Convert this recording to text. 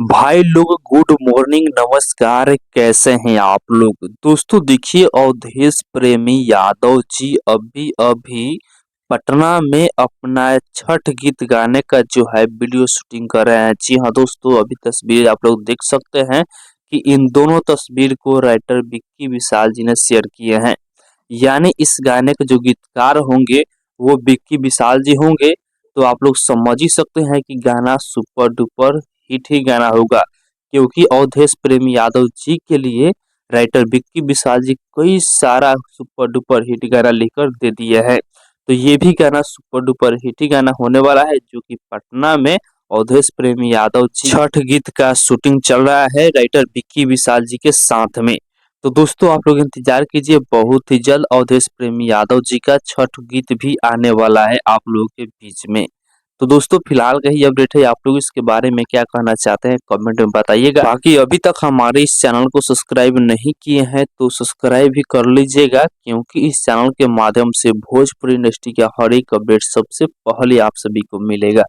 भाई लोग good morning, नमस्कार। कैसे हैं आप लोग? दोस्तों देखिए, अवधेश प्रेमी यादव जी अभी अभी पटना में अपना छठ गीत गाने का जो है वीडियो शूटिंग कर रहे हैं। जी हाँ दोस्तों, अभी तस्वीर आप लोग देख सकते हैं कि इन दोनों तस्वीर को राइटर विक्की विशाल जी ने शेयर किए हैं। यानी इस गाने के जो गीतकार होंगे वो विक्की विशाल जी होंगे। तो आप लोग समझ ही सकते हैं कि गाना सुपर डुपर हिट ही गाना होगा, क्योंकि अवधेश प्रेमी यादव जी के लिए राइटर विक्की विशाल जी कई सारा सुपर डुपर हिट गाना लिखकर दे दिए हैं। तो ये भी गाना सुपर डुपर हिट ही गाना होने वाला है, जो कि पटना में अवधेश प्रेमी यादव जी छठ गीत का शूटिंग चल रहा है राइटर विक्की विशाल जी के साथ में। तो दोस्तों आप लोग इंतजार कीजिए, बहुत ही जल्द अवधेश प्रेमी यादव जी का छठ गीत भी आने वाला है आप लोगों के बीच में। तो दोस्तों फिलहाल का ही अपडेट है, आप लोग इसके बारे में क्या कहना चाहते हैं कमेंट में बताइएगा। बाकी अभी तक हमारे इस चैनल को सब्सक्राइब नहीं किए हैं तो सब्सक्राइब भी कर लीजिएगा, क्योंकि इस चैनल के माध्यम से भोजपुरी इंडस्ट्री का हर एक अपडेट सबसे पहले आप सभी को मिलेगा।